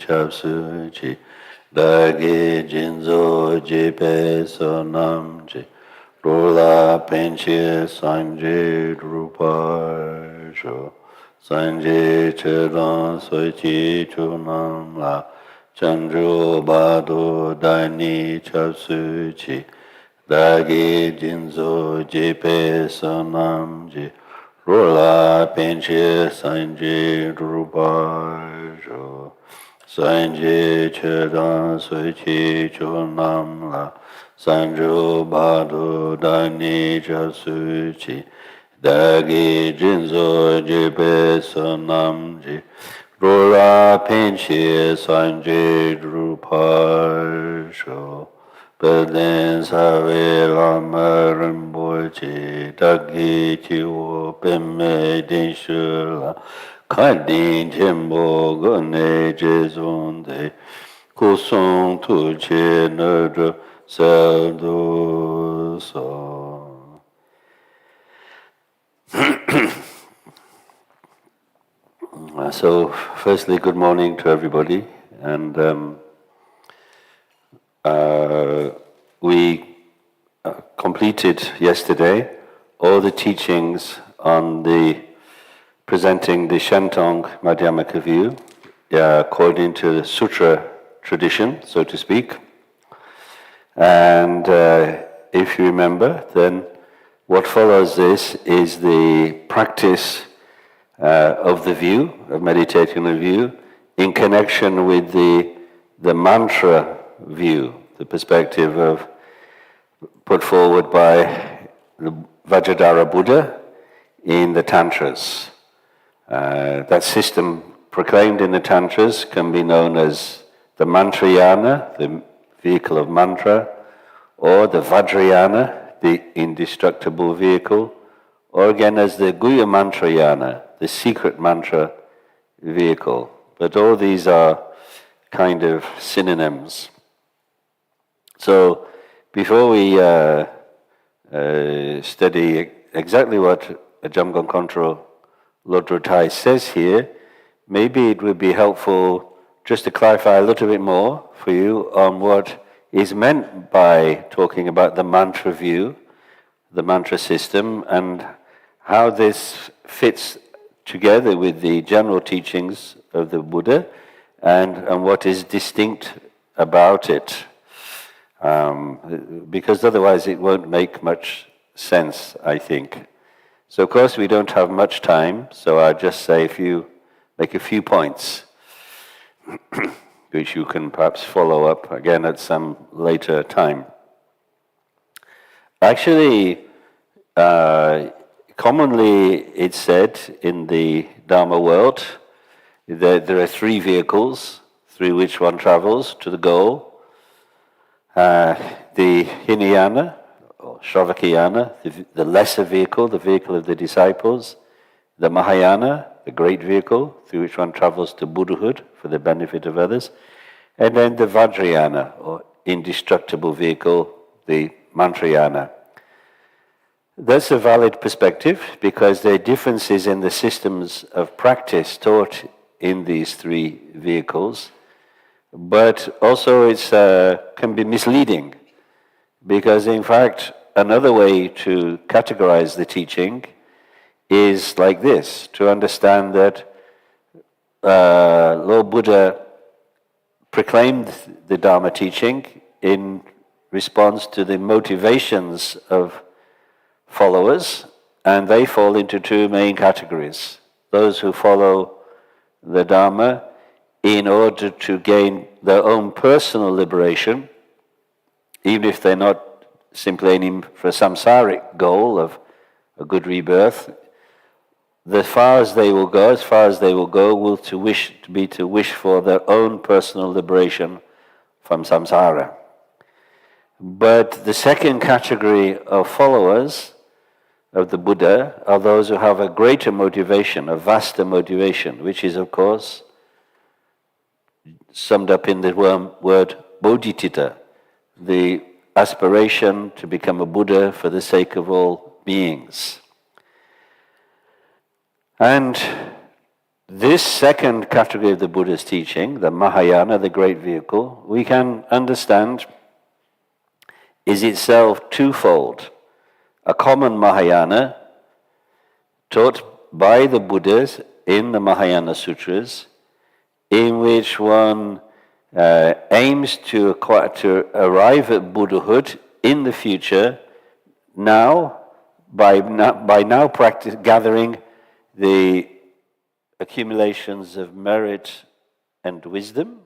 chapsu chi dagi jinzo jipe sonam chi rula penchi sanje drupa sho sanje chedan soichi chunam la chandru badu dani chapsu chi dagi jinzo jipe sonam chi rula penchi sanje drupa sho sanje chedan soichi chunam la sanju badu dani chapsu chi dagi jinzo jipe sonam chi rula penchi sanje drupa sho Belen sawe lama rinpoche dagi chiwo pime din shula kadin chenpo gane jezonde kusong tu che nerdra saldo so. So, firstly, good morning to everybody, and we completed yesterday all the teachings on presenting the Shentong Madhyamaka view according to the sutra tradition, so to speak. And if you remember, then what follows this is the practice of the view, of meditating the view, in connection with the mantra view, the perspective of put forward by the Vajradhara Buddha in the Tantras. That system proclaimed in the Tantras can be known as the Mantrayana, the vehicle of mantra, or the Vajrayana, the indestructible vehicle, or again as the Guhya Mantrayana, the secret mantra vehicle. But all these are kind of synonyms. So, before we study exactly what Jamgon Control Lodro Thai says here, maybe it would be helpful just to clarify a little bit more for you on what is meant by talking about the mantra view, the mantra system, and how this fits together with the general teachings of the Buddha and what is distinct about it. Because otherwise it won't make much sense, I think. So of course we don't have much time, so I'll just say make a few points, which you can perhaps follow up again at some later time. Actually, commonly it's said in the Dharma world that there are three vehicles through which one travels to the goal. The Hinayana, or Shravakayana, the lesser vehicle, the vehicle of the disciples. The Mahayana, the great vehicle through which one travels to Buddhahood for the benefit of others. And then the Vajrayana, or indestructible vehicle, the Mantrayana. That's a valid perspective because there are differences in the systems of practice taught in these three vehicles. But also it can be misleading because in fact another way to categorize the teaching is like this, to understand that Lord Buddha proclaimed the Dharma teaching in response to the motivations of followers, and they fall into two main categories. Those who follow the Dharma in order to gain their own personal liberation, even if they're not simply aiming for a samsaric goal of a good rebirth, as far as they will go will to wish for their own personal liberation from samsara. But the second category of followers of the Buddha are those who have a greater motivation, a vaster motivation, which is of course summed up in the word bodhicitta, the aspiration to become a Buddha for the sake of all beings. And this second category of the Buddha's teaching, the Mahayana, the great vehicle, we can understand is itself twofold. A common Mahayana taught by the Buddhas in the Mahayana Sutras, in which one aims to arrive at Buddhahood in the future now by now gathering the accumulations of merit and wisdom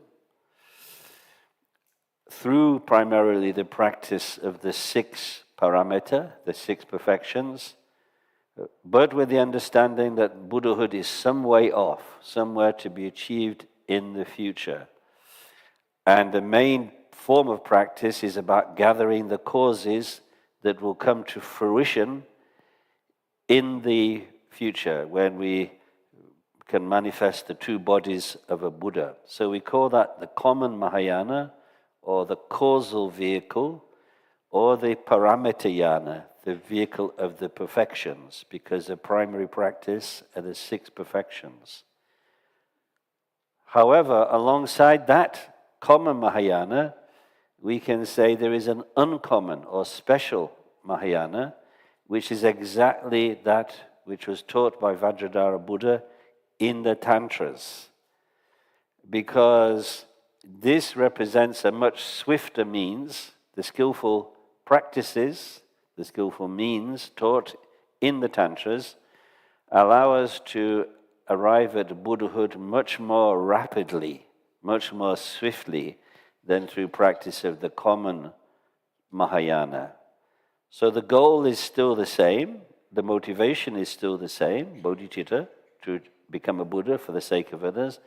through primarily the practice of the 6 paramita, the 6 perfections, but with the understanding that Buddhahood is some way off, somewhere to be achieved in the future. And the main form of practice is about gathering the causes that will come to fruition in the future, when we can manifest the 2 bodies of a Buddha. So we call that the common Mahayana, or the causal vehicle, or the Paramitayana, the vehicle of the perfections, because the primary practice are the 6 perfections. However, alongside that common Mahayana, we can say there is an uncommon or special Mahayana, which is exactly that which was taught by Vajradhara Buddha in the Tantras. Because this represents a much swifter means, the skillful practices, the skillful means taught in the Tantras allow us to arrive at Buddhahood much more rapidly, much more swiftly than through practice of the common Mahayana. So the goal is still the same, the motivation is still the same, bodhicitta, to become a Buddha for the sake of others,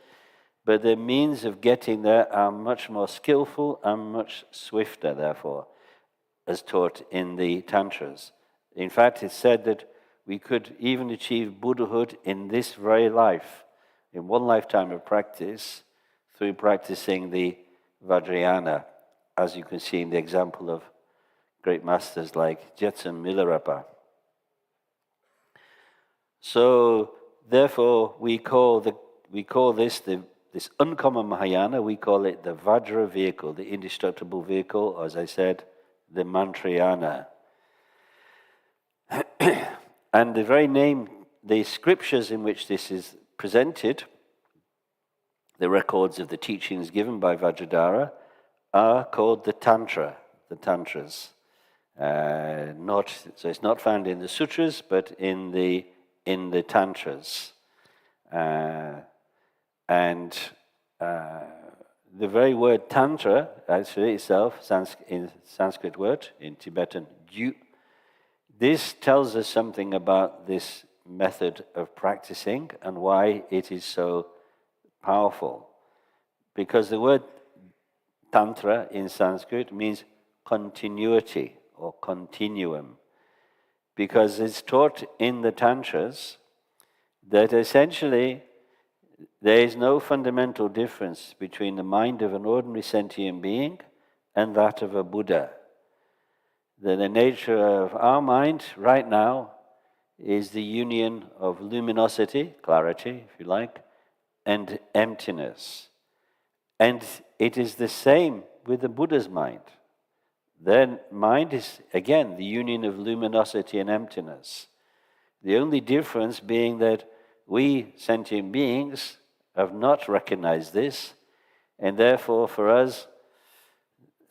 but the means of getting there are much more skillful and much swifter, therefore, as taught in the Tantras. In fact, it's said that we could even achieve Buddhahood in this very life, in one lifetime of practice, through practicing the Vajrayana, as you can see in the example of great masters like Jetsun Milarepa. So, therefore, we call this uncommon Mahayana, we call it the Vajra vehicle, the indestructible vehicle, or as I said, the Mantrayana. And the very name, the scriptures in which this is presented, the records of the teachings given by Vajradhara, are called the Tantra, the Tantras. So it's not found in the sutras, but in the Tantras. And the very word Tantra, actually itself, in Sanskrit word, in Tibetan, Ju, this tells us something about this method of practicing and why it is so powerful. Because the word Tantra in Sanskrit means continuity or continuum. Because it's taught in the Tantras that essentially there is no fundamental difference between the mind of an ordinary sentient being and that of a Buddha. That the nature of our mind right now is the union of luminosity, clarity, if you like, and emptiness. And it is the same with the Buddha's mind. Their mind is, again, the union of luminosity and emptiness. The only difference being that we, sentient beings, have not recognized this, and therefore for us,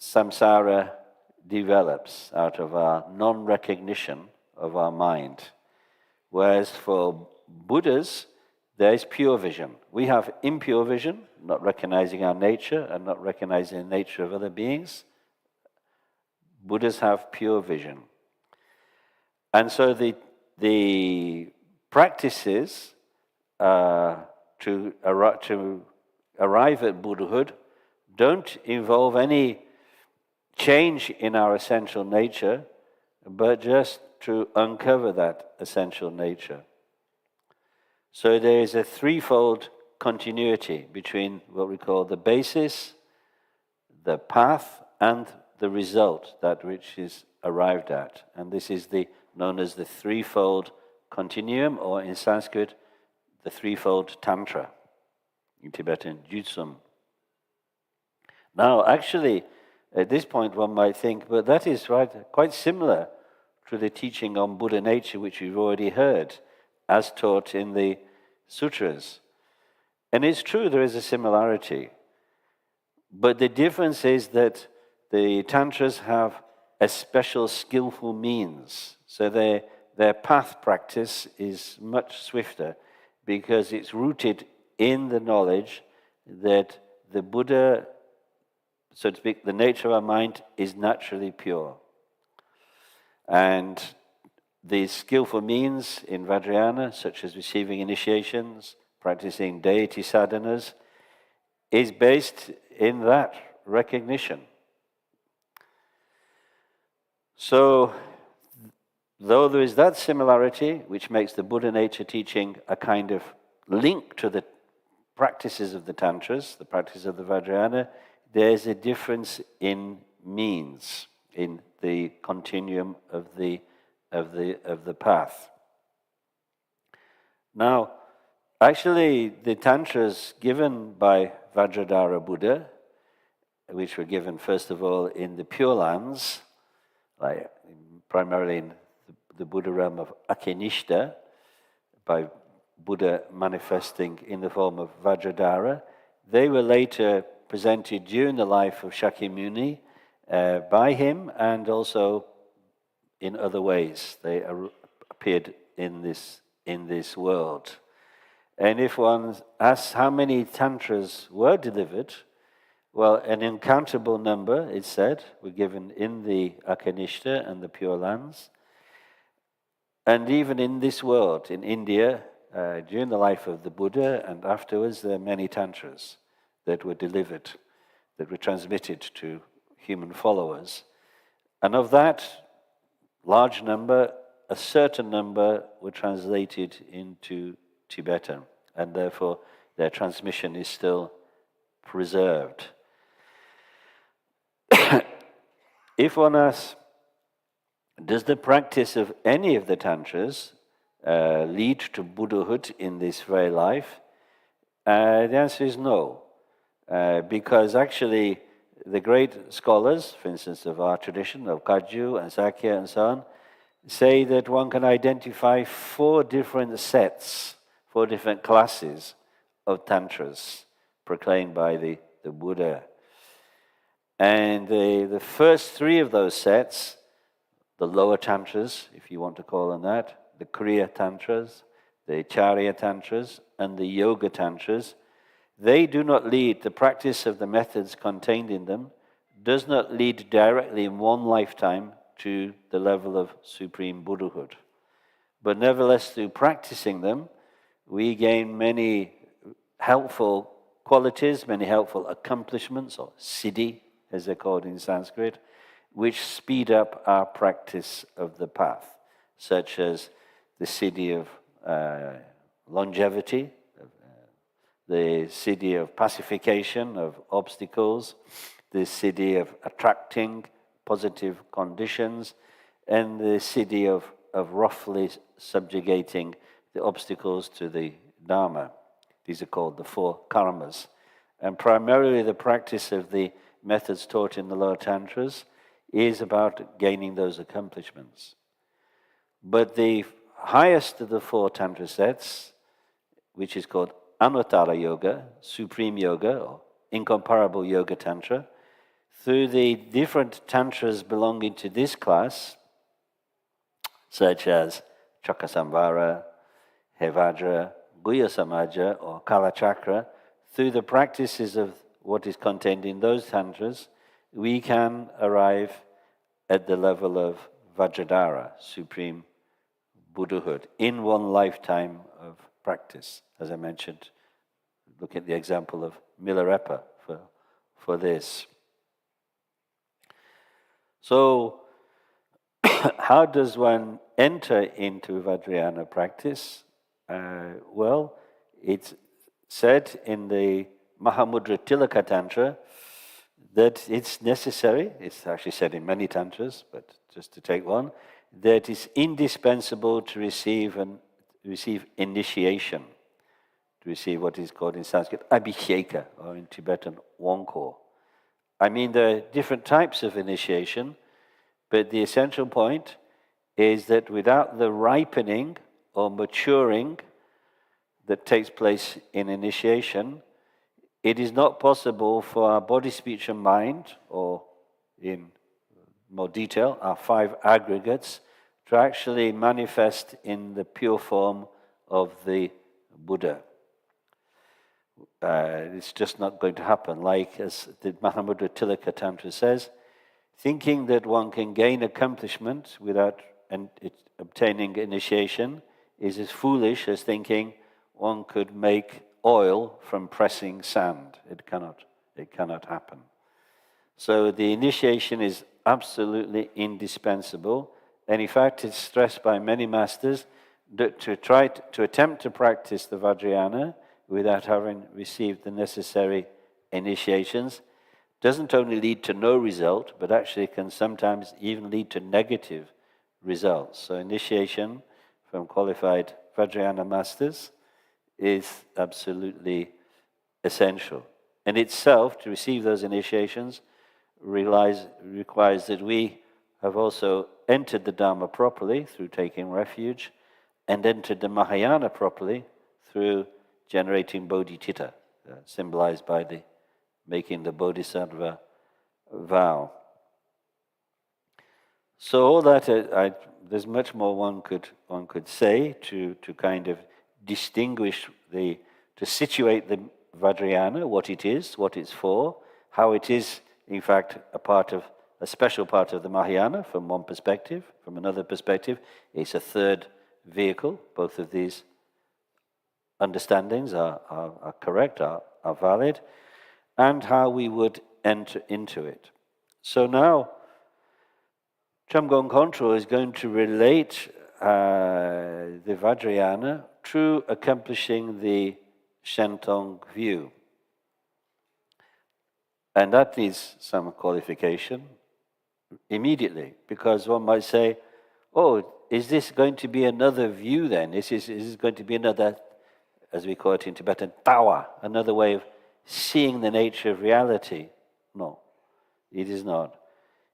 samsara develops out of our non-recognition of our mind. Whereas for Buddhas, there is pure vision. We have impure vision, not recognizing our nature and not recognizing the nature of other beings. Buddhas have pure vision. And so the practices to arrive at Buddhahood don't involve any change in our essential nature, but just to uncover that essential nature. So there is a threefold continuity between what we call the basis, the path, and the result, that which is arrived at. And this is known as the threefold continuum, or in Sanskrit, the threefold Tantra, in Tibetan Jutsum. Now, actually, at this point one might think, but that is quite similar to the teaching on Buddha nature which we've already heard, as taught in the sutras. And it's true, there is a similarity. But the difference is that the Tantras have a special skillful means. So their path practice is much swifter because it's rooted in the knowledge that the Buddha, so to speak, the nature of our mind is naturally pure. And the skillful means in Vajrayana, such as receiving initiations, practicing deity sadhanas, is based in that recognition. So, though there is that similarity, which makes the Buddha nature teaching a kind of link to the practices of the Tantras, the practice of the Vajrayana, there is a difference in means, in the continuum of the path. Now, actually, the Tantras given by Vajradhara Buddha, which were given first of all in the Pure Lands, like primarily in the Buddha realm of Akinishta, by Buddha manifesting in the form of Vajradhara, they were later presented during the life of Shakyamuni by him, and also in other ways. They appeared in this world. And if one asks how many Tantras were delivered, well, an incountable number, it's said, were given in the Akanishta and the Pure Lands. And even in this world, in India, during the life of the Buddha and afterwards, there are many Tantras that were delivered, that were transmitted to human followers. And of that large number, a certain number were translated into Tibetan, and therefore their transmission is still preserved. If one asks, does the practice of any of the Tantras lead to Buddhahood in this very life? The answer is no, because actually the great scholars, for instance, of our tradition, of Kagyu and Sakya and so on, say that one can identify 4 different sets, 4 different classes of Tantras proclaimed by the Buddha. And the first 3 of those sets, the lower Tantras, if you want to call them that, the Kriya Tantras, the Charya Tantras, and the Yoga Tantras, they do not lead, the practice of the methods contained in them does not lead directly in one lifetime to the level of supreme Buddhahood. But nevertheless, through practicing them, we gain many helpful qualities, many helpful accomplishments, or siddhi, as they're called in Sanskrit, which speed up our practice of the path, such as the siddhi of longevity, the siddhi of pacification of obstacles, the siddhi of attracting positive conditions, and the siddhi of roughly subjugating the obstacles to the Dharma. These are called the 4 karmas. And primarily the practice of the methods taught in the lower Tantras is about gaining those accomplishments. But the highest of the 4 Tantra sets, which is called Anuttara Yoga, Supreme Yoga, or Incomparable Yoga Tantra, through the different Tantras belonging to this class, such as Chakasamvara, Hevajra, Guhya Samaja, or Kalachakra, through the practices of what is contained in those Tantras, we can arrive at the level of Vajradhara, Supreme Buddhahood, in one lifetime of practice. As I mentioned, look at the example of Milarepa for this. So, how does one enter into Vajrayana practice? Well, it's said in the Mahamudra Tilaka Tantra that it's necessary, it's actually said in many Tantras, but just to take one, that it's indispensable to receive initiation. to receive what is called in Sanskrit abhisheka, or in Tibetan wonko. I mean, there are different types of initiation, but the essential point is that without the ripening or maturing that takes place in initiation, it is not possible for our body, speech and mind, or in more detail, our 5 aggregates, to actually manifest in the pure form of the Buddha. It's just not going to happen. Like as the Mahamudra Tilaka Tantra says, thinking that one can gain accomplishment without obtaining initiation is as foolish as thinking one could make oil from pressing sand. It cannot happen. So the initiation is absolutely indispensable, and in fact it's stressed by many masters that to attempt to practice the Vajrayana without having received the necessary initiations doesn't only lead to no result, but actually can sometimes even lead to negative results. So initiation from qualified Vajrayana masters is absolutely essential. And itself, to receive those initiations, requires that we have also entered the Dharma properly through taking refuge, and entered the Mahayana properly through generating bodhicitta, symbolized by the making the bodhisattva vow. So all that, there's much more one could say to kind of distinguish to situate the Vajrayana, what it is, what it's for, how it is, in fact, a special part of the Mahayana from one perspective. From another perspective, it's a third vehicle. Both of these understandings are correct, are valid, and how we would enter into it. So now, Jamgon Kongtrul is going to relate the Vajrayana through accomplishing the Shentong view. And that needs some qualification immediately, because one might say, oh, is this going to be another view then? Is this going to be another, as we call it in Tibetan, tawa, another way of seeing the nature of reality? No, it is not.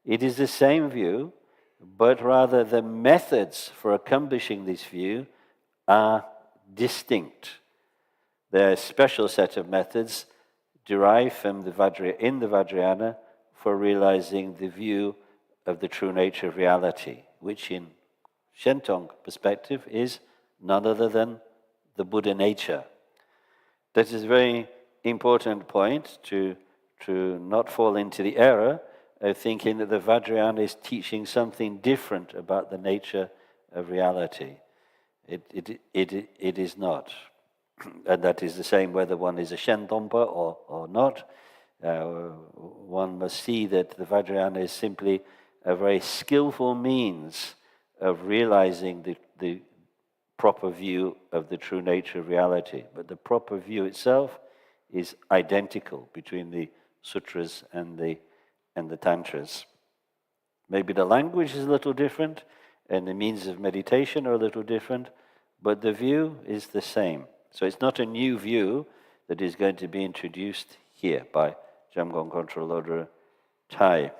It is the same view, but rather the methods for accomplishing this view are distinct. There are a special set of methods derived from the Vajrayana for realizing the view of the true nature of reality, which in Shentong perspective is none other than the Buddha nature. That is a very important point to not fall into the error of thinking that the Vajrayana is teaching something different about the nature of reality. It is not. And that is the same whether one is a Shentompa or not. One must see that the Vajrayana is simply a very skillful means of realizing the proper view of the true nature of reality. But the proper view itself is identical between the sutras and the Tantras. Maybe the language is a little different, and the means of meditation are a little different, but the view is the same. So it's not a new view that is going to be introduced here by Jamgon Kongtrul Lodra Thaye.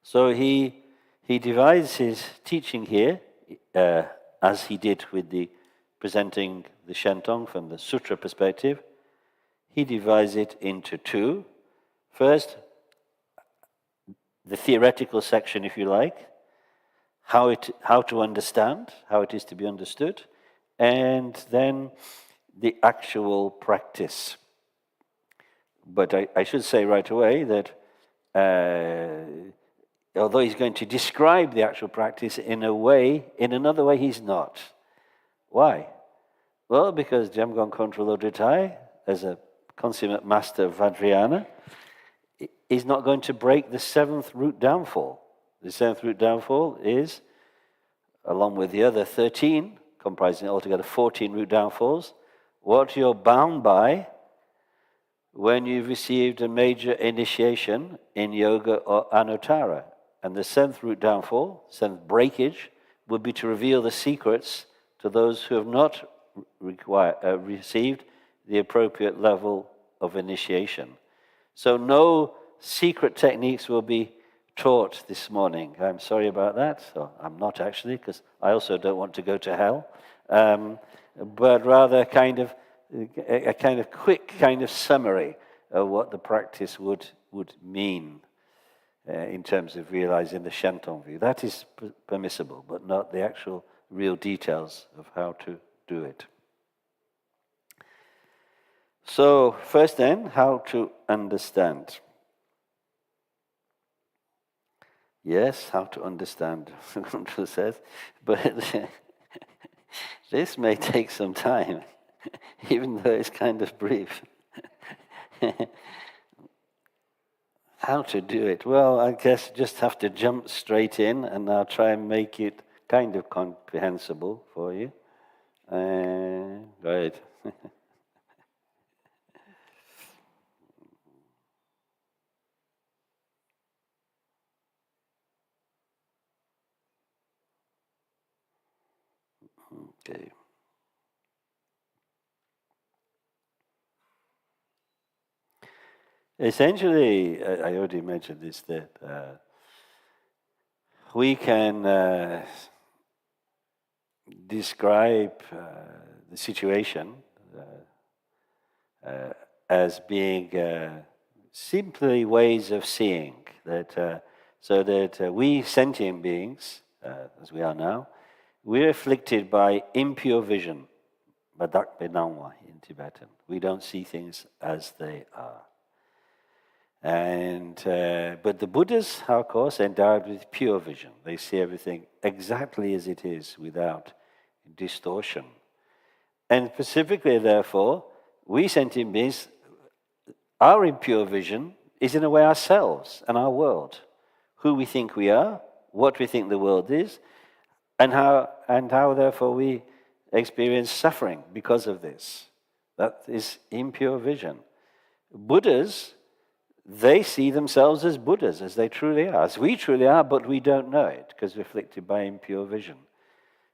So he divides his teaching here, as he did with the presenting the Shentong from the sutra perspective. He divides it into two. First, the theoretical section, if you like, how to understand, how it is to be understood, and then the actual practice. But I should say right away that although he's going to describe the actual practice in another way he's not. Why? Well, because Jamgon Kongtrul Lodra Thaye, as a consummate master of Vajrayana, is not going to break the 7th root downfall. The 7th root downfall is, along with the other 13, comprising altogether 14 root downfalls, what you're bound by when you've received a major initiation in yoga or anuttara. And the 7th root downfall, 7th breakage, would be to reveal the secrets to those who have not received the appropriate level of initiation. So no secret techniques will be taught this morning. I'm sorry about that. So I'm not actually, because I also don't want to go to hell. But rather a kind of quick kind of summary of what the practice would mean in terms of realizing the Shentong view. That is permissible, but not the actual real details of how to do it. So first then, how to understand. Yes, how to understand, Tantra says, but this may take some time, even though it's kind of brief. How to do it? Well, I guess just have to jump straight in, and I'll try and make it kind of comprehensible for you. Right. Okay. Essentially, I already mentioned this, that we can describe the situation as being simply ways of seeing, that so that we sentient beings, as we are now, we're afflicted by impure vision, badak benangwa in Tibetan. We don't see things as they are. And but the Buddhists are, of course, endowed with pure vision. They see everything exactly as it is, without distortion. And specifically, therefore, we sentient beings, our impure vision is in a way ourselves and our world, who we think we are, what we think the world is, and how therefore we experience suffering because of this. That is impure vision. Buddhas, they see themselves as Buddhas, as they truly are, as we truly are, but we don't know it because we're afflicted by impure vision.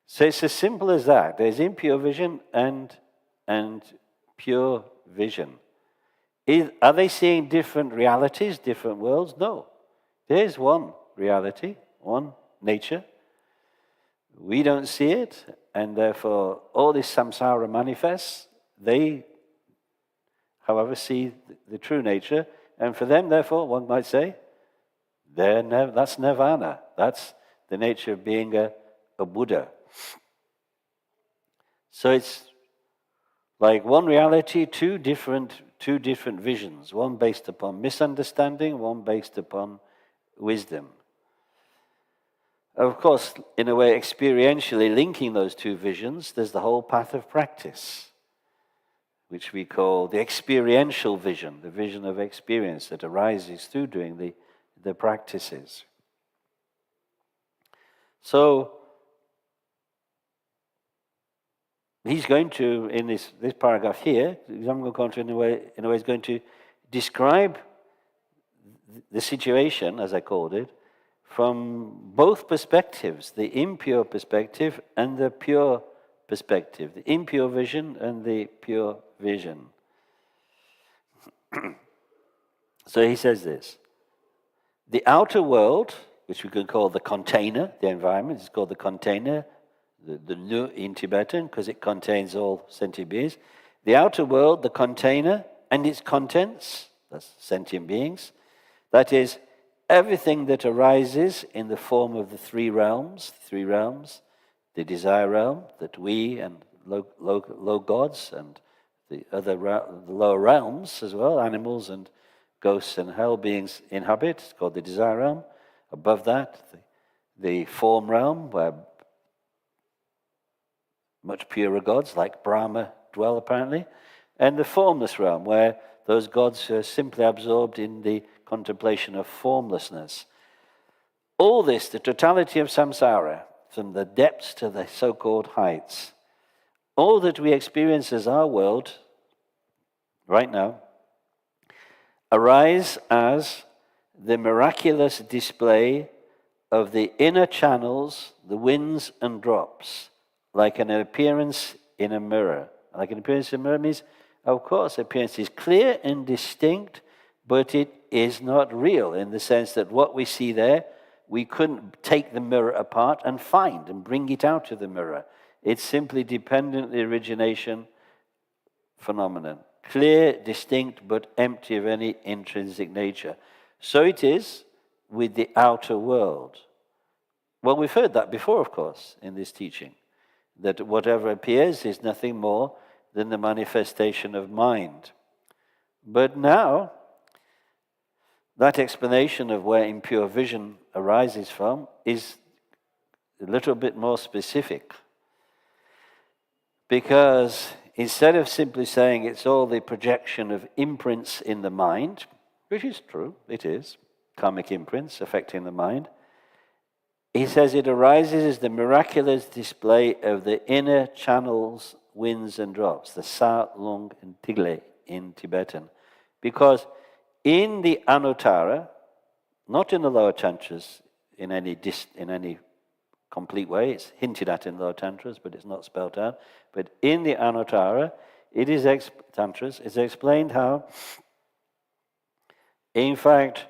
So it's as simple as that. There's impure vision and pure vision. Are they seeing different realities, different worlds? No. There's one reality, one nature. We don't see it, and therefore all this samsara manifests. They, however, see the true nature, and for them, therefore, one might say, that's nirvana. That's the nature of being a Buddha. So it's like one reality, two different visions, one based upon misunderstanding, one based upon wisdom. Of course, in a way, experientially linking those two visions, there's the whole path of practice, which we call the experiential vision, the vision of experience that arises through doing the practices. So, he's going to, in this paragraph here, Jampa Thaye in a way is going to describe the situation, as I called it, from both perspectives, the impure perspective and the pure perspective, the impure vision and the pure vision. So he says this: the outer world, which we could call the container, the environment, is called the container, the nu in Tibetan, because it contains all sentient beings. The outer world, the container, and its contents, that's sentient beings, that is, everything that arises in the form of the three realms, the desire realm that we and low gods and the lower realms as well, animals and ghosts and hell beings inhabit, it's called the desire realm. Above that, the form realm, where much purer gods like Brahma dwell apparently, and the formless realm, where those gods are simply absorbed in the contemplation of formlessness. All this, the totality of samsara, from the depths to the so-called heights, all that we experience as our world right now, arise as the miraculous display of the inner channels, the winds and drops, like an appearance in a mirror. Like an appearance in a mirror means, of course, appearance is clear and distinct, but it is not real in the sense that what we see there, we couldn't take the mirror apart and find and bring it out of the mirror. It's simply dependently origination phenomenon. Clear, distinct, but empty of any intrinsic nature. So it is with the outer world. Well, we've heard that before, of course, in this teaching, that whatever appears is nothing more than the manifestation of mind. But now, that explanation of where impure vision arises from is a little bit more specific. Because instead of simply saying it's all the projection of imprints in the mind, which is true, it is, karmic imprints affecting the mind, he says it arises as the miraculous display of the inner channels, winds and drops, the Sa, Lung and Tigle in Tibetan. Because in the Anuttara, not in the lower tantras in any complete way, it's hinted at in lower tantras, but it's not spelled out. But in the Anuttara, it is tantras, it's explained how, in fact,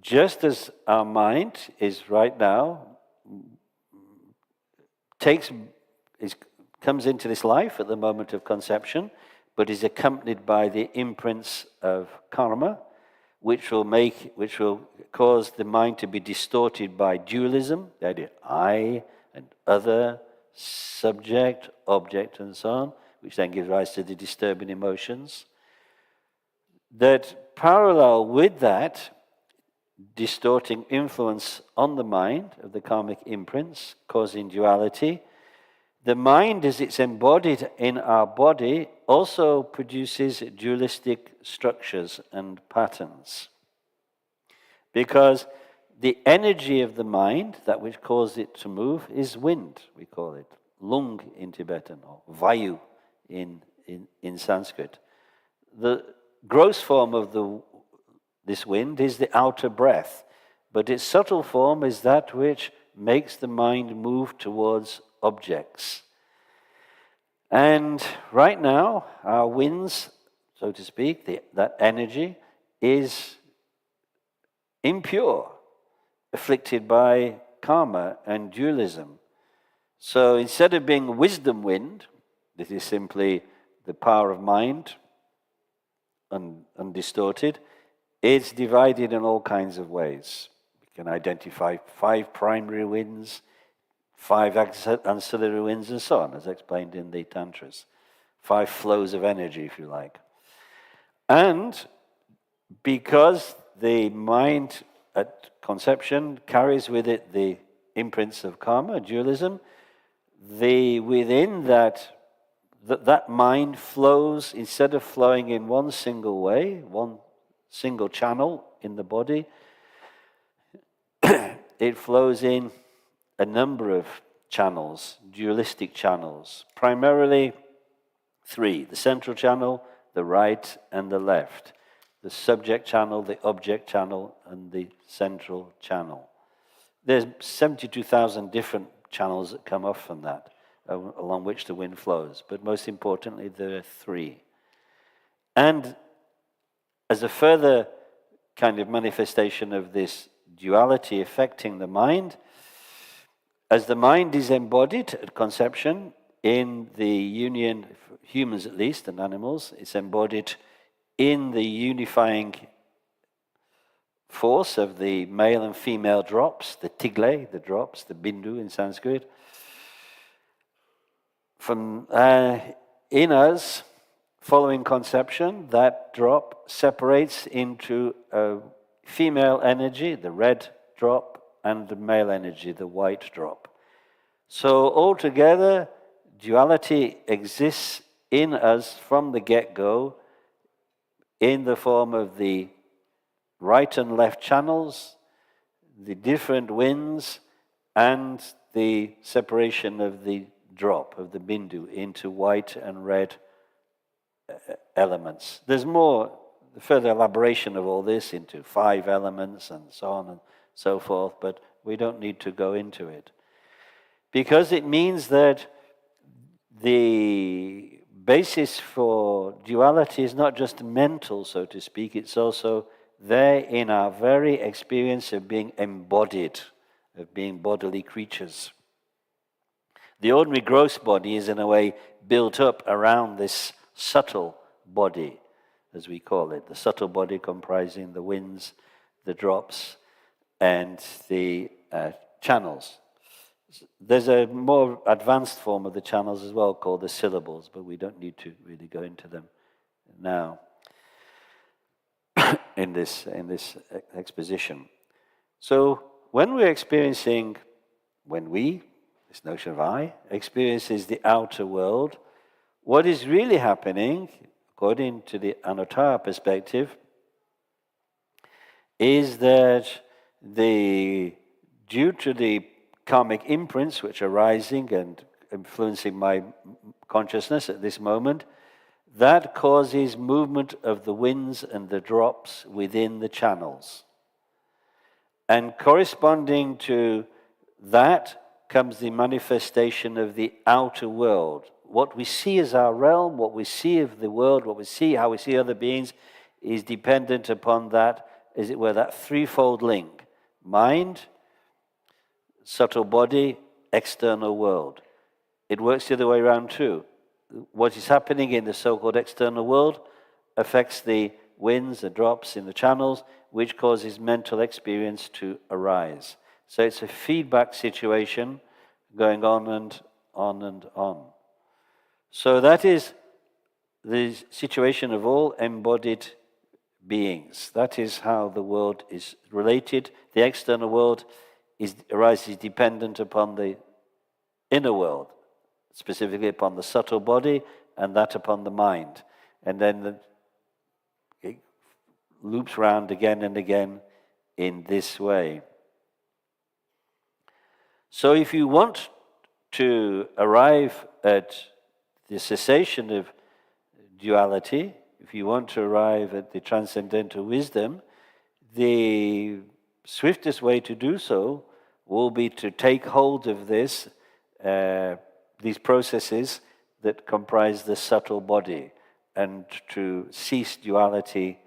just as our mind is right now, comes into this life at the moment of conception, but is accompanied by the imprints of karma, which will cause the mind to be distorted by dualism, the idea I and other, subject, object, and so on, which then gives rise to the disturbing emotions. That parallel with that distorting influence on the mind of the karmic imprints, causing duality, the mind, as it's embodied in our body, also produces dualistic structures and patterns. Because the energy of the mind, that which causes it to move, is wind, we call it. Lung in Tibetan, or Vayu in Sanskrit. The gross form of this wind is the outer breath, but its subtle form is that which makes the mind move towards objects. And right now, our winds, so to speak, that energy is impure, afflicted by karma and dualism. So instead of being wisdom wind, this is simply the power of mind, undistorted, it's divided in all kinds of ways. We can identify 5 primary winds, 5 ancillary winds, and so on, as explained in the Tantras. 5 flows of energy, if you like. And because the mind at conception carries with it the imprints of karma, dualism, within that mind flows, instead of flowing in one single way, one single channel in the body, it flows in a number of channels, dualistic channels, primarily 3, the central channel, the right and the left, the subject channel, the object channel, and the central channel. There's 72,000 different channels that come off from that, along which the wind flows, but most importantly, there are 3. And as a further kind of manifestation of this duality affecting the mind, as the mind is embodied at conception in the union, humans at least, and animals, it's embodied in the unifying force of the male and female drops, the tigle, the drops, the bindu in Sanskrit. From in us, following conception, that drop separates into a female energy, the red drop, and the male energy, the white drop. So altogether, duality exists in us from the get-go in the form of the right and left channels, the different winds, and the separation of the drop, of the bindu, into white and red elements. There's more further elaboration of all this into 5 elements and so on and so forth, but we don't need to go into it. because it means that the basis for duality is not just mental, so to speak, it's also there in our very experience of being embodied, of being bodily creatures. The ordinary gross body is in a way built up around this subtle body, as we call it, the subtle body comprising the winds, the drops, and the channels. There's a more advanced form of the channels as well called the syllables, but we don't need to really go into them now in this exposition. So when we're experiencing, this notion of I, experiences the outer world, what is really happening, according to the Anuttara perspective, is that due to the karmic imprints which are rising and influencing my consciousness at this moment, that causes movement of the winds and the drops within the channels. And corresponding to that comes the manifestation of the outer world. What we see as our realm, what we see of the world, what we see, how we see other beings, is dependent upon that, as it were, that threefold link: mind, subtle body, external world. It works the other way around too. What is happening in the so-called external world affects the winds, the drops in the channels, which causes mental experience to arise. So it's a feedback situation going on and on and on. So that is the situation of all embodied beings. That is how the world is related. The external world arises dependent upon the inner world, specifically upon the subtle body, and that upon the mind. And then it loops round again and again in this way. So if you want to arrive at the cessation of duality, if you want to arrive at the transcendental wisdom, the swiftest way to do so will be to take hold of these processes that comprise the subtle body and to cease duality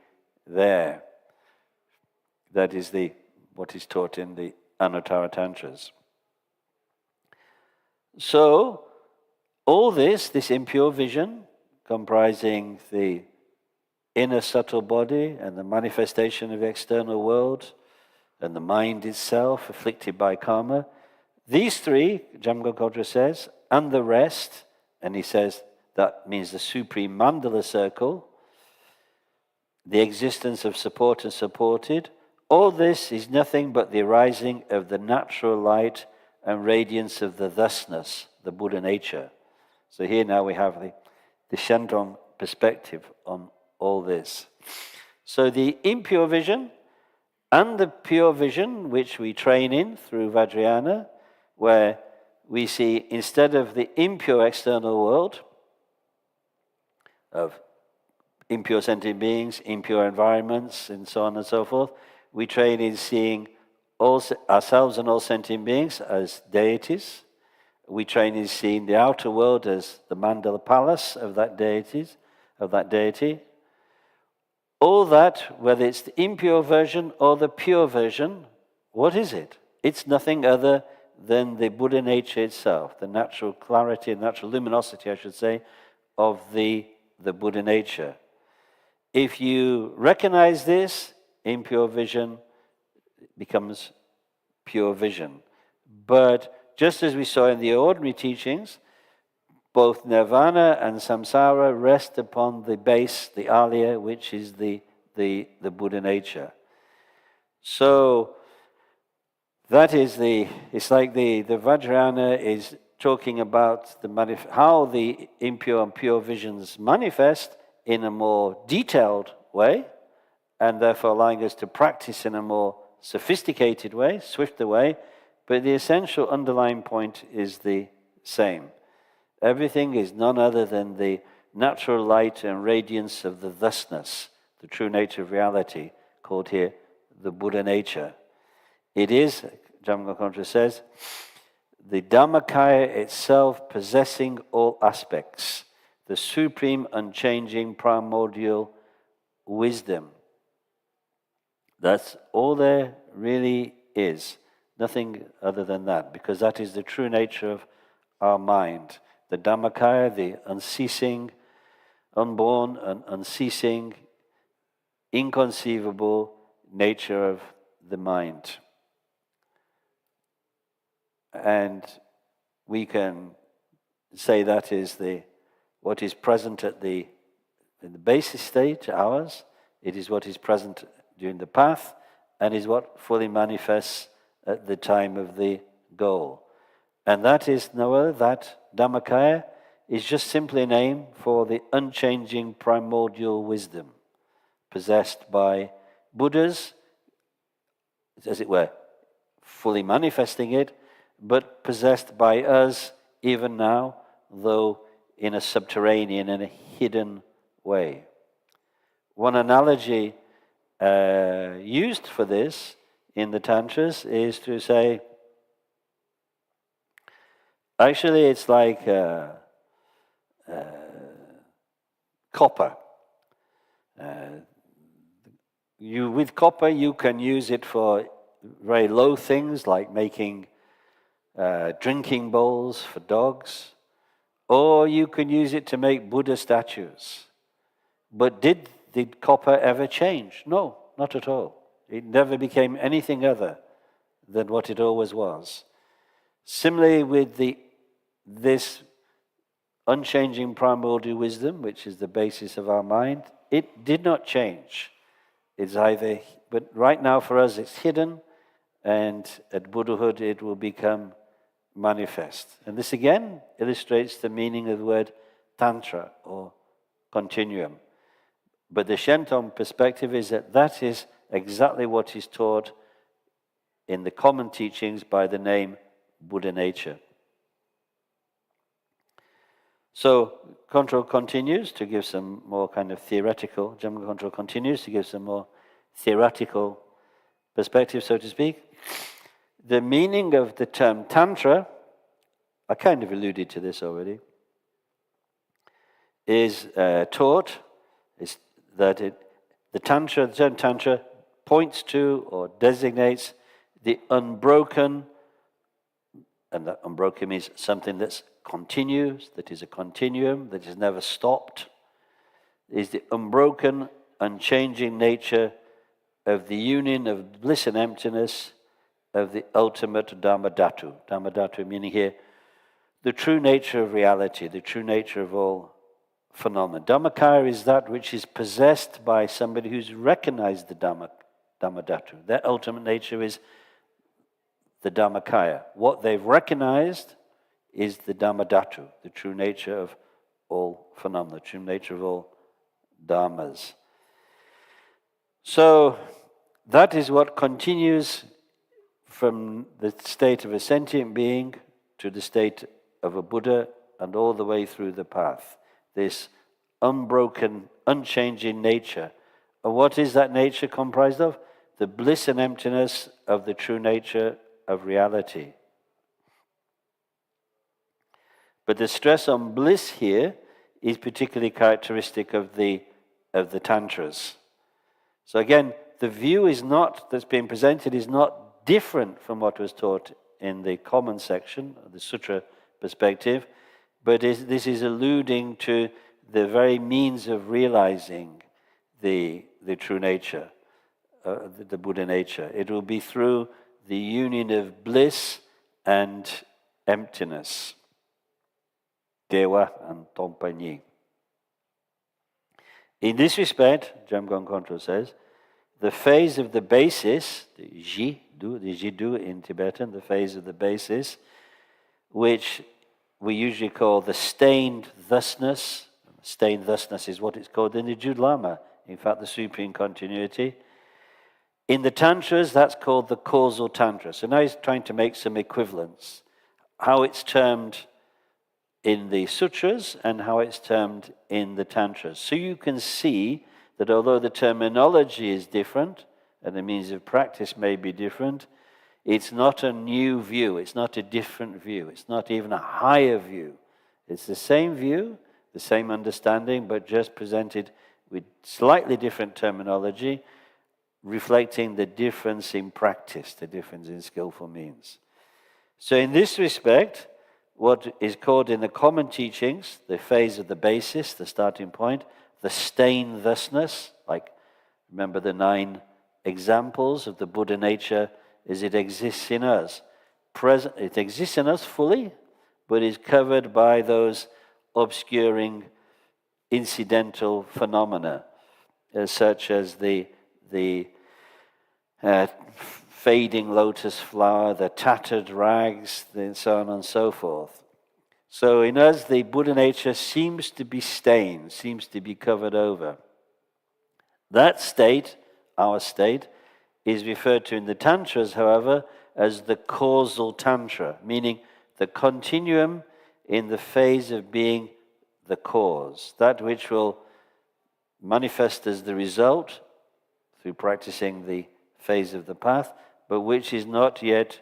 there. That is what is taught in the Anuttara Tantras. So, all this impure vision, comprising the inner subtle body and the manifestation of the external world, and the mind itself afflicted by karma, these three, Jampa says, and the rest, and he says that means the supreme mandala circle, the existence of support and supported, all this is nothing but the arising of the natural light and radiance of the thusness, the Buddha nature. So here now we have the Shentong perspective on all this. So the impure vision and the pure vision, which we train in through Vajrayana, where we see instead of the impure external world of impure sentient beings, impure environments, and so on and so forth, we train in seeing ourselves and all sentient beings as deities. We train in seeing the outer world as the mandala palace of that deity. All that, whether it's the impure version or the pure version, what is it? It's nothing other than the Buddha nature itself, the natural clarity, natural luminosity, I should say, of the Buddha nature. If you recognize this, impure vision becomes pure vision. But just as we saw in the ordinary teachings, both nirvana and samsara rest upon the base, the alaya, which is the Buddha nature. So that is it's like the Vajrayana is talking about how the impure and pure visions manifest in a more detailed way, and therefore allowing us to practice in a more sophisticated way, swifter way, but the essential underlying point is the same. Everything is none other than the natural light and radiance of the thusness, the true nature of reality, called here the Buddha nature. It is, Jampa says, the Dhammakaya itself possessing all aspects, the supreme, unchanging, primordial wisdom. That's all there really is. Nothing other than that, because that is the true nature of our mind. The Dhammakaya, the unceasing, unborn and unceasing, inconceivable nature of the mind. And we can say that is what is present in the basis stage, ours. It is what is present during the path, and is what fully manifests at the time of the goal. And that is no other, that Dhammakaya is just simply a name for the unchanging primordial wisdom possessed by Buddhas, as it were, fully manifesting it, but possessed by us even now, though in a subterranean and a hidden way. One analogy used for this in the Tantras is to say, actually it's like copper. With copper you can use it for very low things like making drinking bowls for dogs, or you can use it to make Buddha statues. But did copper ever change? No, not at all. It never became anything other than what it always was. Similarly with this unchanging primordial wisdom, which is the basis of our mind, it did not change. It's either, but right now for us it's hidden, and at Buddhahood it will become manifest. And this again illustrates the meaning of the word Tantra or continuum. But the Shentong perspective is that is exactly what is taught in the common teachings by the name Buddha nature. So Control continues to give some more kind of theoretical, Jampa Control continues to give some more theoretical perspective, so to speak. The meaning of the term Tantra, I kind of alluded to this already, is taught, is that the term Tantra points to or designates the unbroken, and that unbroken means something that's continues, that is a continuum, that is never stopped, is the unbroken, unchanging nature of the union of bliss and emptiness of the ultimate Dhammadhatu. Dhammadhatu meaning here the true nature of reality, the true nature of all phenomena. Dhammakaya is that which is possessed by somebody who's recognized the Dhammadhatu. Their ultimate nature is the Dhammakaya. What they've recognized is the Dhammadhatu, the true nature of all phenomena, the true nature of all dharmas. So that is what continues from the state of a sentient being to the state of a Buddha and all the way through the path. This unbroken, unchanging nature. And what is that nature comprised of? The bliss and emptiness of the true nature of reality. But the stress on bliss here is particularly characteristic of the Tantras. So again, the view is not, that's being presented is not different from what was taught in the common section, the sutra perspective, but this is alluding to the very means of realizing the true nature, the Buddha nature. It will be through the union of bliss and emptiness. Dewa and Tompanyi. In this respect, Jamgon Control says, the phase of the basis, the Jidu in Tibetan, the phase of the basis, which we usually call the stained thusness. Stained thusness is what it's called in the Jude Lama, in fact the supreme continuity. In the Tantras, that's called the Causal Tantra. So now he's trying to make some equivalents. How it's termed in the sutras and how it's termed in the Tantras. So you can see that although the terminology is different and the means of practice may be different, It's not a new view, it's not a different view, it's not even a higher view. It's the same view, the same understanding, but just presented with slightly different terminology, reflecting the difference in practice, the difference in skillful means. So in this respect, what is called in the common teachings, the phase of the basis, the starting point, the stain thusness, like remember the 9 examples of the Buddha nature, is it exists in us. It exists in us fully, but is covered by those obscuring incidental phenomena, such as the fading lotus flower, the tattered rags, and so on and so forth. So in us, the Buddha nature seems to be stained, seems to be covered over. That state, our state, is referred to in the Tantras, however, as the Causal Tantra, meaning the continuum in the phase of being the cause, that which will manifest as the result through practicing the phase of the path, but which is not yet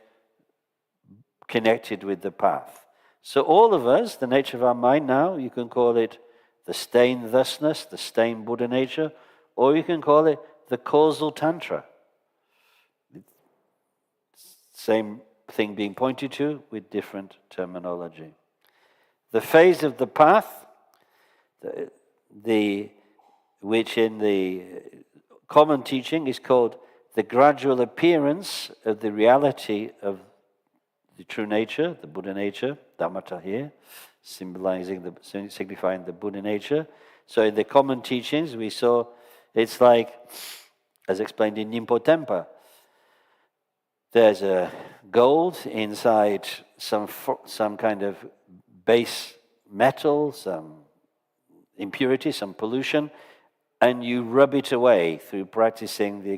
connected with the path. So all of us, the nature of our mind now, you can call it the stain thusness, the stain Buddha nature, or you can call it the Causal Tantra. Same thing being pointed to with different terminology. The phase of the path, which in the common teaching is called the gradual appearance of the reality of the true nature, the Buddha nature, Dhamma here, signifying the Buddha nature. So in the common teachings we saw it's like, as explained in Nimpo Tempa, there's a gold inside some kind of base metal, some impurity, some pollution, and you rub it away through practicing the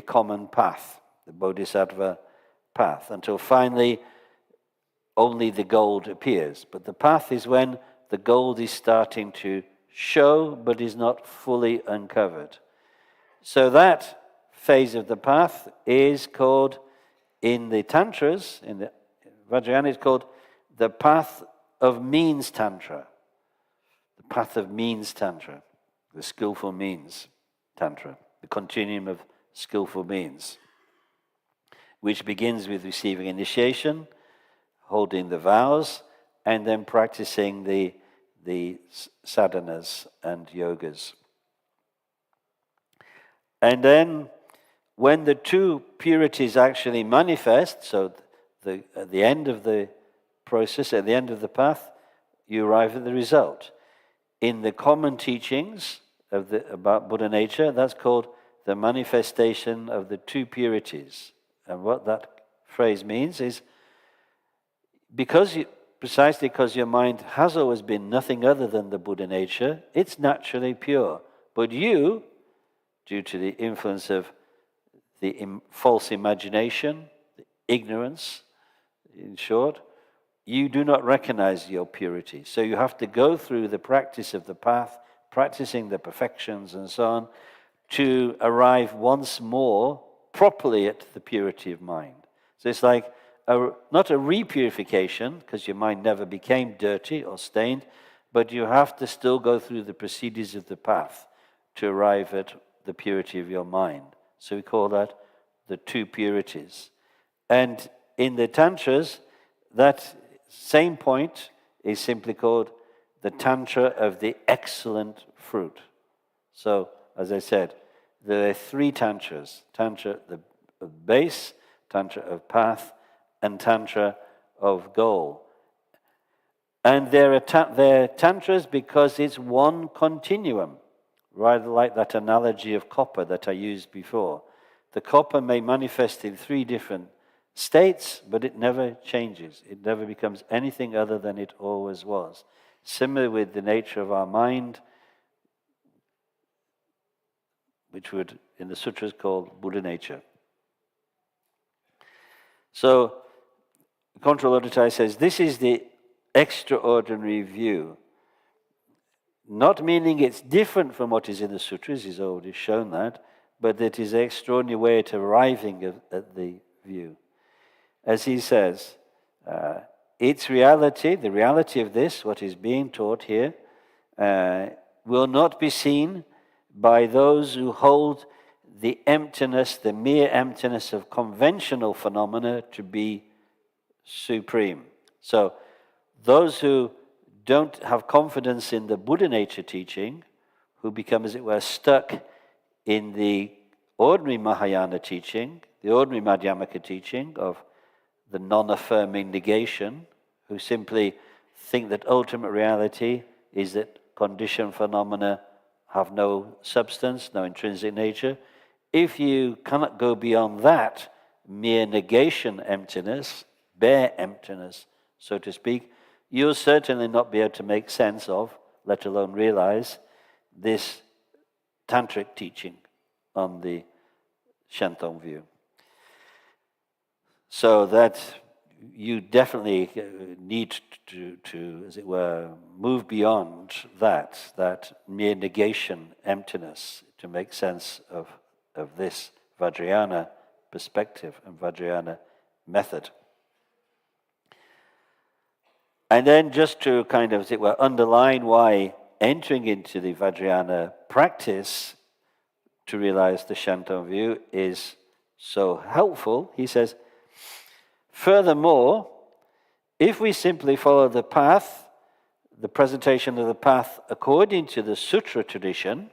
common path, the Bodhisattva path, until finally only the gold appears. But the path is when the gold is starting to show but is not fully uncovered. So that phase of the path is called, in the Tantras, in the Vajrayana, it's called the path of means Tantra. The path of means Tantra, the skillful means Tantra, the continuum of skillful means, which begins with receiving initiation, holding the vows, and then practicing the sadhanas and yogas. And then when the 2 purities actually manifest, so at the end of the process, at the end of the path, you arrive at the result. In the common teachings about Buddha nature, that's called the manifestation of the 2 purities. And what that phrase means is, precisely because your mind has always been nothing other than the Buddha nature, it's naturally pure. But you, due to the influence of the false imagination, the ignorance, in short, you do not recognize your purity. So you have to go through the practice of the path, practicing the perfections and so on, to arrive once more properly at the purity of mind. So it's like not a repurification, because your mind never became dirty or stained, but you have to still go through the procedures of the path to arrive at the purity of your mind. So we call that the 2 purities. And in the Tantras, that same point is simply called the Tantra of the excellent fruit. So, as I said, there are 3 Tantras: Tantra of base, Tantra of path, and Tantra of goal. And they're Tantras because it's one continuum, rather like that analogy of copper that I used before. The copper may manifest in 3 different states, but it never changes. It never becomes anything other than it always was. Similar with the nature of our mind, which would, in the sutras, called Buddha nature. So, Control Odatai says, this is the extraordinary view. Not meaning it's different from what is in the sutras, he's already shown that, but it is an extraordinary way at arriving at the view. As he says, its reality, the reality of this, what is being taught here, will not be seen by those who hold the emptiness, the mere emptiness of conventional phenomena to be supreme. So those who don't have confidence in the Buddha nature teaching, who become, as it were, stuck in the ordinary Mahayana teaching, the ordinary Madhyamaka teaching of the non-affirming negation, who simply think that ultimate reality is that conditioned phenomena have no substance, no intrinsic nature. If you cannot go beyond that mere negation emptiness, bare emptiness, so to speak, you'll certainly not be able to make sense of, let alone realize, this tantric teaching on the Shentong view. So that you definitely need to, as it were, move beyond that mere negation emptiness to make sense of this Vajrayana perspective and Vajrayana method. And then just to kind of, as it were, underline why entering into the Vajrayana practice to realize the Shentong view is so helpful, he says, furthermore, if we simply follow the path, the presentation of the path according to the sutra tradition,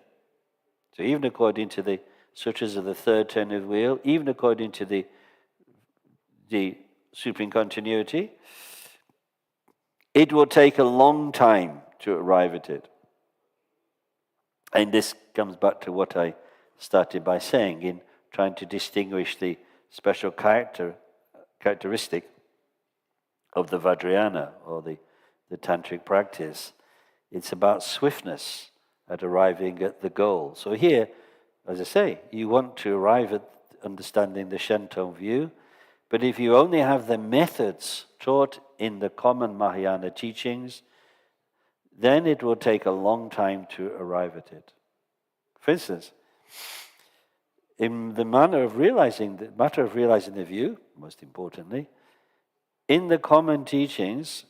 so even according to the sutras of the third turn of the wheel, even according to the supreme continuity, it will take a long time to arrive at it. And this comes back to what I started by saying in trying to distinguish the special characteristic of the Vajrayana or the tantric practice. It's about swiftness at arriving at the goal. So here, as I say, you want to arrive at understanding the Shentong view, but if you only have the methods taught in the common Mahayana teachings, then it will take a long time to arrive at it. For instance, in the matter of realizing the view, most importantly, in the common teachings,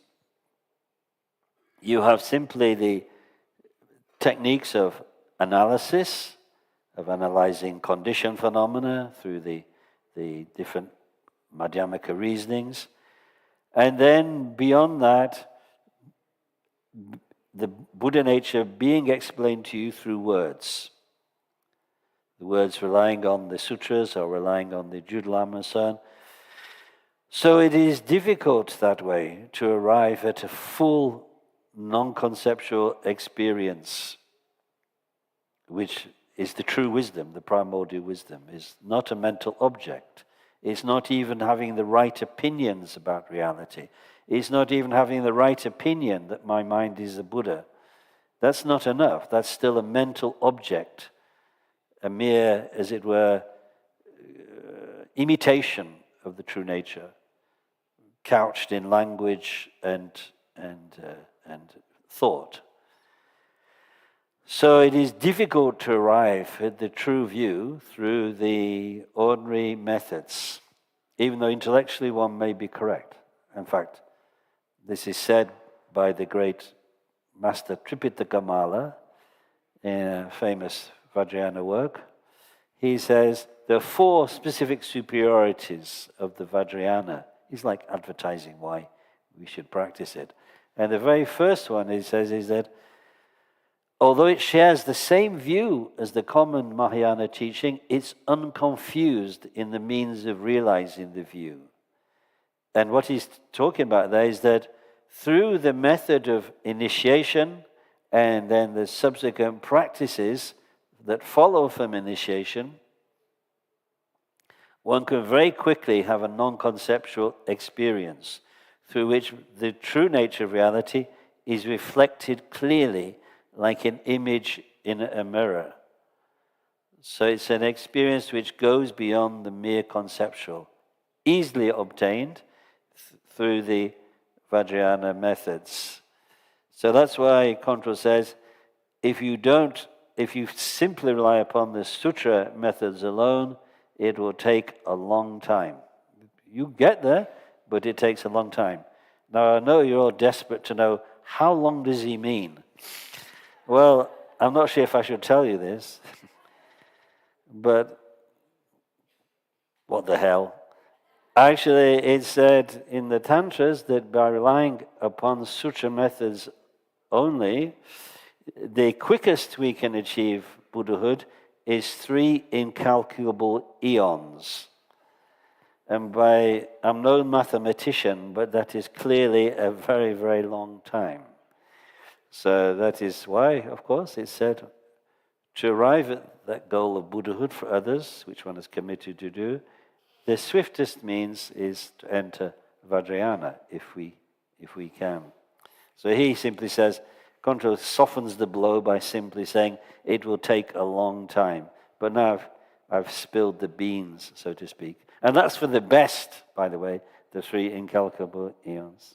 you have simply the techniques of analysis, of analyzing conditioned phenomena through the different Madhyamaka reasonings, and then beyond that, the Buddha nature being explained to you through words. The words relying on the sutras or relying on the Judalama and so on. So it is difficult that way to arrive at a full non-conceptual experience, which is the true wisdom, the primordial wisdom, is not a mental object. It's not even having the right opinions about reality. It's not even having the right opinion that my mind is a Buddha. That's not enough. That's still a mental object, a mere, as it were, imitation of the true nature, couched in language and thought. So it is difficult to arrive at the true view through the ordinary methods, even though intellectually one may be correct. In fact, this is said by the great Master Tripitakamala in a famous Vajrayana work. He says there are 4 specific superiorities of the Vajrayana. He's like advertising why we should practice it. And the very first one, he says, is that although it shares the same view as the common Mahayana teaching, it's unconfused in the means of realizing the view. And what he's talking about there is that through the method of initiation and then the subsequent practices that follow from initiation, one can very quickly have a non-conceptual experience through which the true nature of reality is reflected clearly like an image in a mirror. So it's an experience which goes beyond the mere conceptual, easily obtained through the Vajrayana methods. So that's why Control says, if you don't if you simply rely upon the sutra methods alone, it will take a long time. You get there, but it takes a long time. Now, I know you're all desperate to know, how long does he mean? Well, I'm not sure if I should tell you this, but what the hell? Actually, it's said in the Tantras that by relying upon sutra methods only, the quickest we can achieve Buddhahood is 3 incalculable eons. And I'm no mathematician, but that is clearly a very, very long time. So that is why, of course, it's said to arrive at that goal of Buddhahood for others, which one is committed to do, the swiftest means is to enter Vajrayana, if we can. So he simply says, Control softens the blow by simply saying, it will take a long time. But now I've spilled the beans, so to speak. And that's for the best, by the way, the 3 incalculable eons.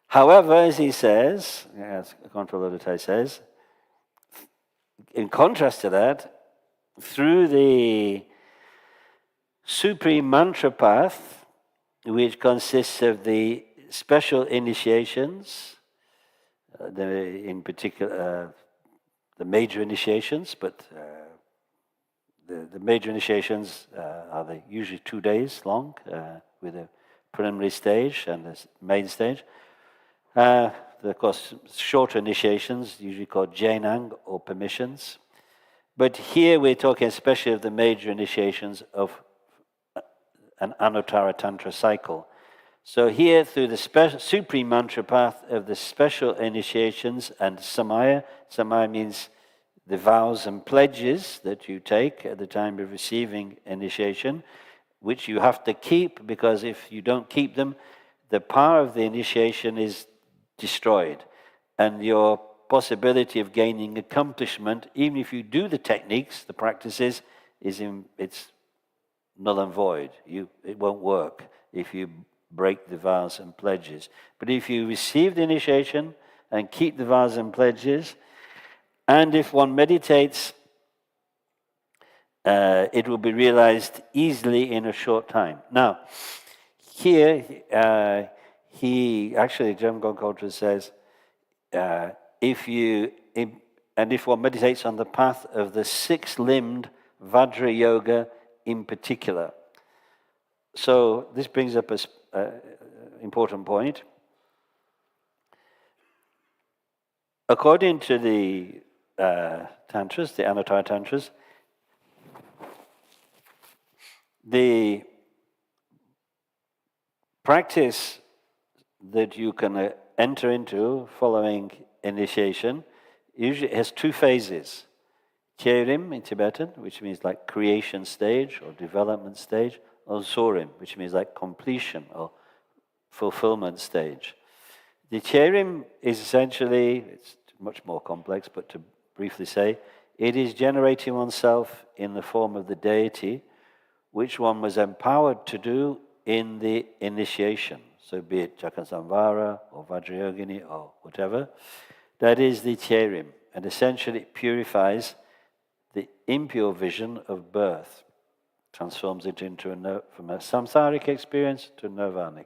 However, as he says, as Control Thaye says, in contrast to that, through the supreme mantra path, which consists of the special initiations, in particular the major initiations, but the major initiations are usually 2 days long, with a preliminary stage and a main stage. Of course, shorter initiations, usually called Jainang or permissions. But here we're talking especially of the major initiations of an Anuttara Tantra cycle. So here, through the supreme mantra path of the special initiations and samaya means the vows and pledges that you take at the time of receiving initiation, which you have to keep, because if you don't keep them, the power of the initiation is destroyed. And your possibility of gaining accomplishment, even if you do the techniques, the practices, it's null and void. It won't work if you break the vows and pledges. But if you receive the initiation and keep the vows and pledges, and if one meditates, it will be realized easily in a short time. Now, here, Jamgon Kotra says, if one meditates on the path of the 6-limbed Vajra Yoga in particular. So this brings up an important point. According to the Tantras, the Anuttara Tantras, the practice that you can enter into following initiation usually has 2 phases. Cherim in Tibetan, which means like creation stage or development stage, or Sorim, which means like completion or fulfillment stage. The Cherim is essentially, it's much more complex, but to briefly say, it is generating oneself in the form of the deity, which one was empowered to do in the initiation. So be it Chakasamvara or Vajrayogini or whatever, that is the Cherim. And essentially it purifies the impure vision of birth, transforms it into from a samsaric experience to nirvanic.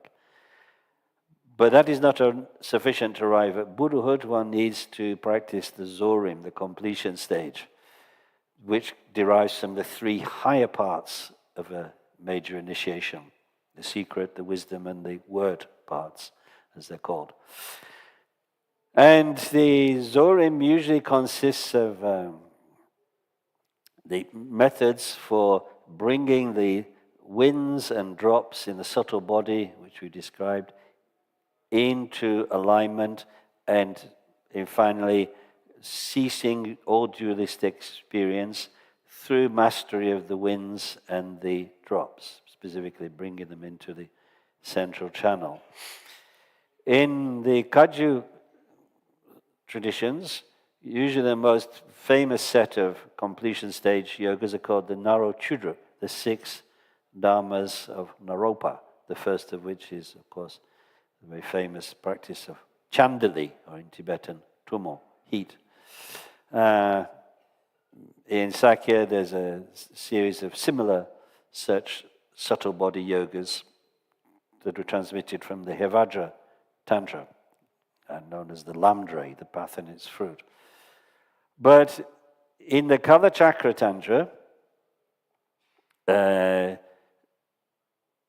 But that is not sufficient to arrive at Buddhahood. One needs to practice the Zorim, the completion stage, which derives from the 3 higher parts of a major initiation: the secret, the wisdom, and the word parts, as they're called. And the Zorim usually consists of the methods for bringing the winds and drops in the subtle body, which we described, into alignment, and finally ceasing all dualistic experience through mastery of the winds and the drops, specifically bringing them into the central channel. In the Kagyu traditions, usually the most famous set of completion stage yogas are called the Narochudra, the 6 dharmas of Naropa, the first of which is, of course, the very famous practice of Chandali, or in Tibetan, Tumo, heat. In Sakya, there's a series of similar such subtle body yogas that were transmitted from the Vajrayana Tantra, known as the Lamdre, the path and its fruit. But in the Kala Chakra Tantra,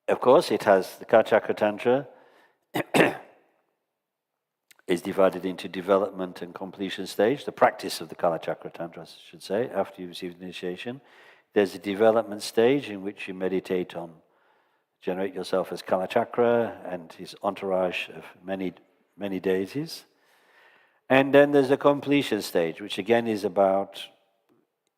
of course, it has the Kala Chakra Tantra is divided into development and completion stage, the practice of the Kala Chakra Tantra, I should say, after you receive initiation. There's a development stage in which you meditate on, generate yourself as Kala Chakra and his entourage of many deities. And then there's a completion stage, which again is about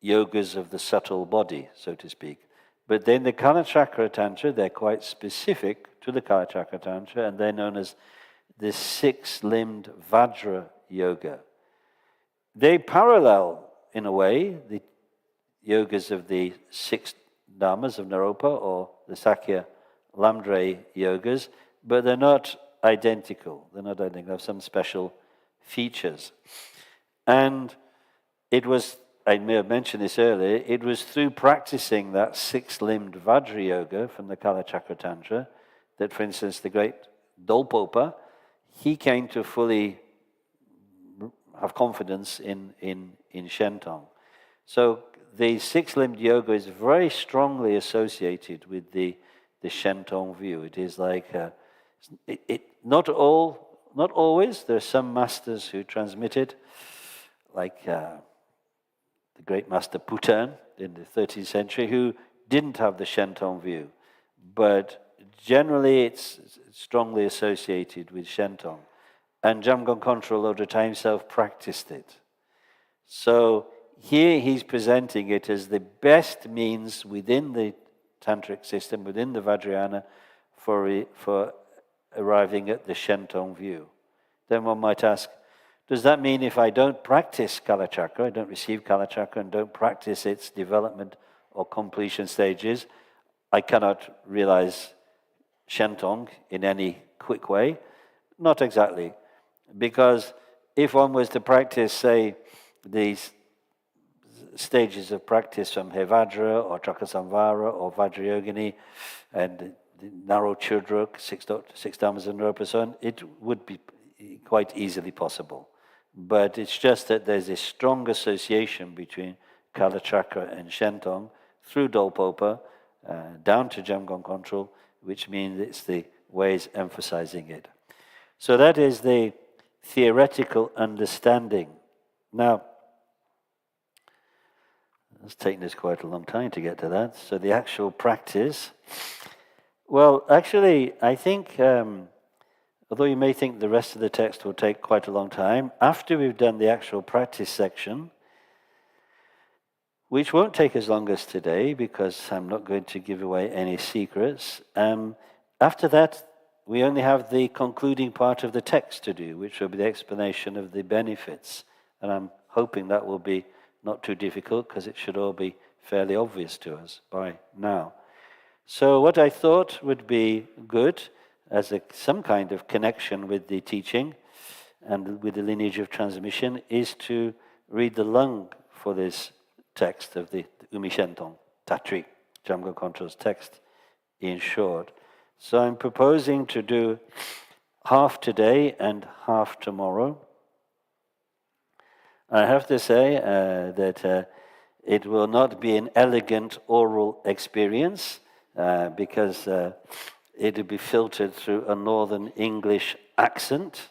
yogas of the subtle body, so to speak. But then the Kala Chakra Tantra, they're quite specific to the Kala Chakra Tantra, and they're known as the six-limbed Vajra Yoga. They parallel, in a way, the yogas of the six dharmas of Naropa or the Sakya Lamdre yogas, but they're not identical. They're not identical. They have some special features. And it was, I may have mentioned this earlier, it was through practicing that six-limbed Vajra Yoga from the Kala Chakra Tantra that, for instance, the great Dolpopa, he came to fully have confidence in Shentong. So the six-limbed yoga is very strongly associated with the Shentong view. It is like, not always, there are some masters who transmit it, like the great master Putan in the 13th century, who didn't have the Shentong view. But generally, it's strongly associated with Shentong. And Jamgon Kongtrul, a lot of time, self-practiced it. So here he's presenting it as the best means within the Tantric system, within the Vajrayana, for arriving at the Shentong view. Then one might ask, does that mean if I don't practice Kala Chakra, I don't receive Kala Chakra and don't practice its development or completion stages, I cannot realize Shentong in any quick way? Not exactly. Because if one was to practice, say, these stages of practice from Hevajra or Chakasamvara or Vajrayogini and the narrow Chudruk, six dharmas and Naropa, so on, it would be quite easily possible. But it's just that there's a strong association between Kala Chakra and Shentong through Dolpopa down to Jamgon Kongtrul, which means it's the ways emphasizing it. So that is the theoretical understanding. Now, it's taken us quite a long time to get to that. So the actual practice, well, actually, I think, although you may think the rest of the text will take quite a long time, after we've done the actual practice section, which won't take as long as today because I'm not going to give away any secrets, after that, we only have the concluding part of the text to do, which will be the explanation of the benefits. And I'm hoping that will be not too difficult because it should all be fairly obvious to us by now. So what I thought would be good as some kind of connection with the teaching and with the lineage of transmission is to read the lung for this text of the Umi Shentong, Tatrik, Jamgon Kongtrul's text in short. So I'm proposing to do half today and half tomorrow. I have to say that it will not be an elegant oral experience because it will be filtered through a Northern English accent,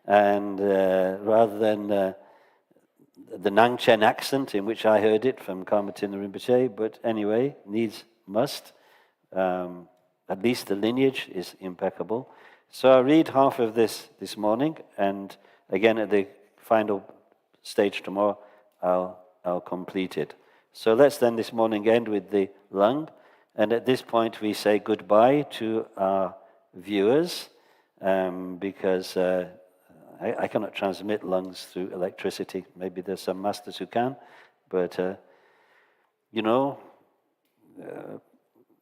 and rather than the Nangchen accent in which I heard it from Karmatina Rinpoche, but anyway, needs must. At least the lineage is impeccable. So I'll read half of this morning, and again at the final stage tomorrow, I'll complete it. So let's then this morning end with the lung, and at this point we say goodbye to our viewers, because I cannot transmit lungs through electricity. Maybe there's some masters who can, but